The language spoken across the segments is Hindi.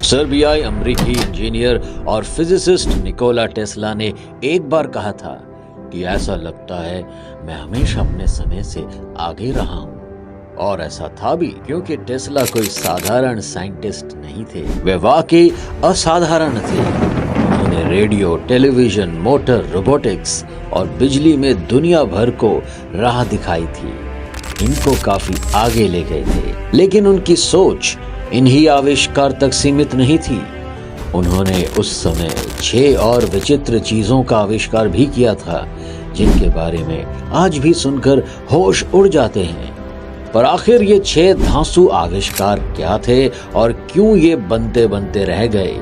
सर्बियाई अमेरिकी इंजीनियर और फिजिसिस्ट निकोला टेस्ला ने एक बार कहा था कि ऐसा लगता है मैं हमेशा अपने समय से आगे रहा हूँ। और ऐसा था भी, क्योंकि टेस्ला कोई साधारण साइंटिस्ट नहीं थे, वे वाकई असाधारण थे। उन्होंने रेडियो, टेलीविजन, मोटर, रोबोटिक्स और बिजली में दुनिया भर को राह दिखाई थी। इनको काफी आगे ले गए थे, लेकिन उनकी सोच इन्हीं आविष्कार तक सीमित नहीं थी। उन्होंने उस समय 6 और विचित्र चीजों का आविष्कार भी किया था, जिनके बारे में आज भी सुनकर होश उड़ जाते हैं। पर आखिर ये 6 धांसू आविष्कार क्या थे और क्यों ये बनते बनते रह गए?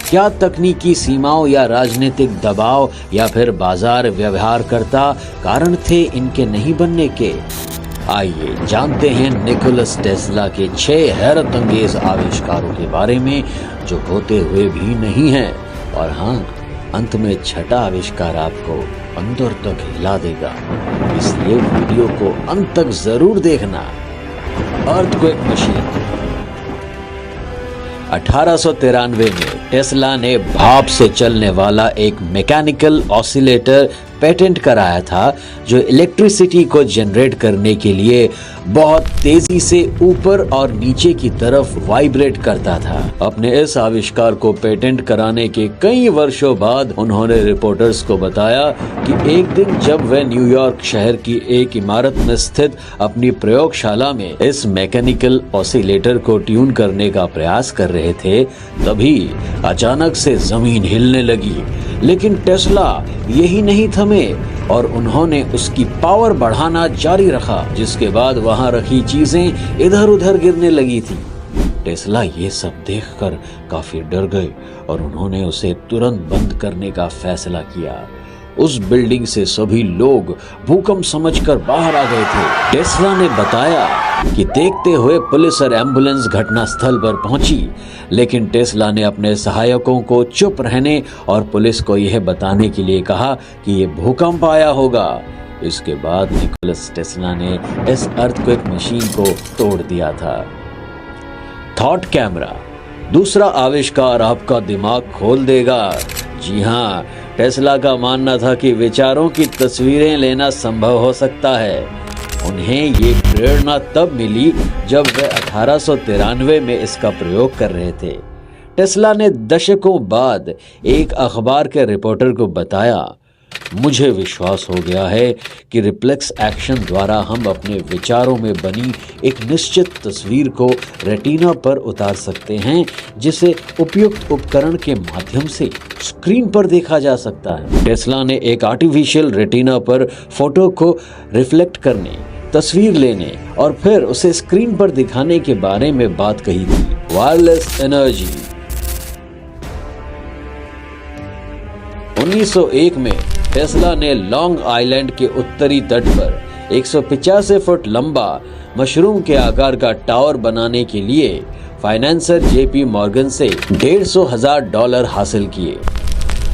क्या तकनीकी सीमाओं या राजनीतिक दबाव या फिर बाजार व्यवहारकर्ता कारण थे इनके नहीं बनने के? आइए जानते हैं निकोलस टेस्ला के 6 हैरत अंगेज आविष्कारों के बारे में, जो होते हुए भी नहीं हैं। और हाँ, अंत में 6ठा आविष्कार आपको अंदर तक हिला देगा, इसलिए वीडियो को अंत तक जरूर देखना। Earthquake machine. 1893 में टेस्ला ने भाप से चलने वाला एक मैकेनिकल ऑसिलेटर पेटेंट कराया था, जो इलेक्ट्रिसिटी को जनरेट करने के लिए बहुत तेजी से ऊपर और नीचे की तरफ वाइब्रेट करता था। अपने इस आविष्कार को पेटेंट कराने के कई वर्षों बाद उन्होंने रिपोर्टर्स को बताया कि एक दिन जब वे न्यूयॉर्क शहर की एक इमारत में स्थित अपनी प्रयोगशाला में इस मैकेनिकल ऑसिलेटर को ट्यून करने का प्रयास कर रहे थे, तभी अचानक से जमीन हिलने लगी। लेकिन टेस्ला यही नहीं थमे और उन्होंने उसकी पावर बढ़ाना जारी रखा, जिसके बाद वहां रखी चीजें इधर उधर गिरने लगी थी। टेस्ला ये सब देखकर काफी डर गए और उन्होंने उसे तुरंत बंद करने का फैसला किया। उस बिल्डिंग से सभी लोग भूकंप समझकर बाहर आ गए थे। टेस्ला ने बताया कि देखते हुए पुलिस और एम्बुलेंस घटनास्थल पर पहुंची, लेकिन टेस्ला ने अपने सहायकों को चुप रहने और पुलिस को यह बताने के लिए कहा कि यह भूकंप आया होगा। इसके बाद निकोलस टेस्ला ने इस अर्थक्वेक मशीन को तोड़ दिया था। Thought camera. दूसरा आविष्कार आपका दिमाग खोल देगा। जी हाँ, टेस्ला का मानना था कि विचारों की तस्वीरें लेना संभव हो सकता है। उन्हें ये प्रेरणा तब मिली जब वे 1893 में इसका प्रयोग कर रहे थे। टेस्ला ने दशकों बाद एक अखबार के रिपोर्टर को बताया, मुझे विश्वास हो गया है कि रिफ्लेक्स एक्शन द्वारा हम अपने विचारों में बनी एक निश्चित तस्वीर को रेटिना पर उतार सकते हैं, जिसे उपयुक्त उपकरण के माध्यम से स्क्रीन पर देखा जा सकता है। टेस्ला ने एक आर्टिफिशियल रेटिना पर फोटो को रिफ्लेक्ट करने, तस्वीर लेने और फिर उसे स्क्रीन पर दिखाने के बारे में बात कही थी। Wireless energy. 1901 में टेस्ला ने लॉन्ग आइलैंड के उत्तरी तट पर 185 फुट लंबा मशरूम के आकार का टावर बनाने के लिए फाइनेंसर जेपी मॉर्गन से $150,000 हासिल किए,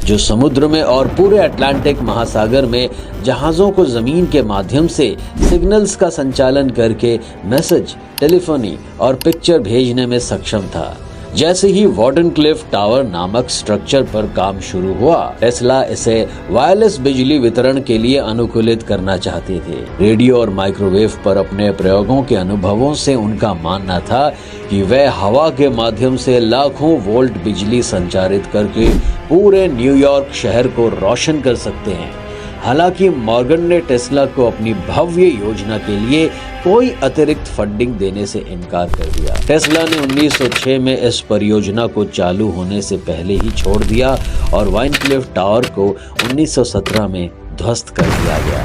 जो समुद्र में और पूरे अटलांटिक महासागर में जहाजों को जमीन के माध्यम से सिग्नल्स का संचालन करके मैसेज, टेलीफोनी और पिक्चर भेजने में सक्षम था। जैसे ही वार्डनक्लिफ टावर नामक स्ट्रक्चर पर काम शुरू हुआ, टेस्ला इसे वायरलेस बिजली वितरण के लिए अनुकूलित करना चाहते थे। रेडियो और माइक्रोवेव पर अपने प्रयोगों के अनुभवों से उनका मानना था कि वे हवा के माध्यम से लाखों वोल्ट बिजली संचारित करके पूरे न्यूयॉर्क शहर को रोशन कर सकते हैं। हालांकि मॉर्गन ने टेस्ला को अपनी भव्य योजना के लिए कोई अतिरिक्त फंडिंग देने से इनकार कर दिया। टेस्ला ने 1906 में इस परियोजना को चालू होने से पहले ही छोड़ दिया और वाइनक्लिफ टावर को 1917 में ध्वस्त कर दिया गया।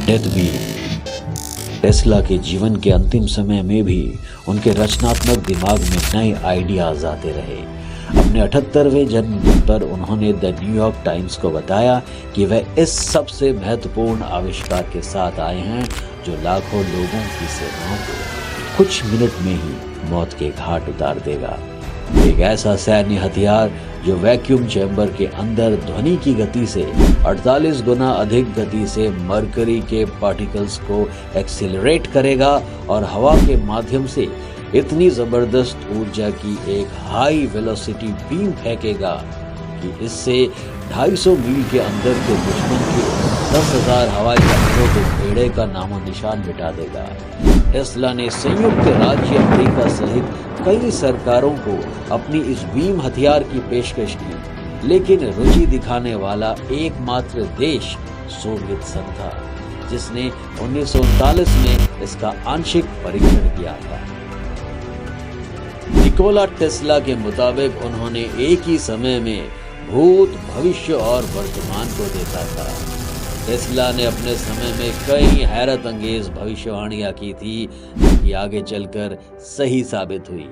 Death beam. टेस्ला के जीवन के अंतिम समय में भी उनके रचनात्मक दिमाग में नए आइडियाज आते रहे। अपने 78वें जन्मदिन पर उन्होंने द न्यूयॉर्क टाइम्स को बताया कि वह इस सबसे महत्वपूर्ण आविष्कार के साथ आए हैं, जो लाखों लोगों की सेवाओं को कुछ मिनट में ही मौत के घाट उतार देगा। एक ऐसा सैन्य हथियार जो वैक्यूम चैम्बर के अंदर ध्वनि की गति से 48 गुना अधिक गति से मरकरी के पार्टिकल्स को एक्सीलरेट करेगा और हवा के माध्यम से इतनी जबरदस्त ऊर्जा की एक हाई वेलोसिटी बीम फेंकेगा कि इससे 250 मील के अंदर के दुश्मन के 10,000 हवाई जहाजों के बेड़े का नामो निशान मिटा देगा। टेस्ला ने संयुक्त राज्य अमेरिका सहित कई सरकारों को अपनी इस बीम हथियार की पेशकश की, लेकिन रुचि दिखाने वाला एकमात्र देश सोवियत संघ था, जिसने 1939 में इसका आंशिक परीक्षण किया था। निकोला टेस्ला के मुताबिक उन्होंने एक ही समय में भूत, भविष्य और वर्तमान को देखा था। टेस्ला ने अपने समय में कई हैरत अंगेज भविष्यवाणियां की थी, कि आगे चलकर सही साबित हुई।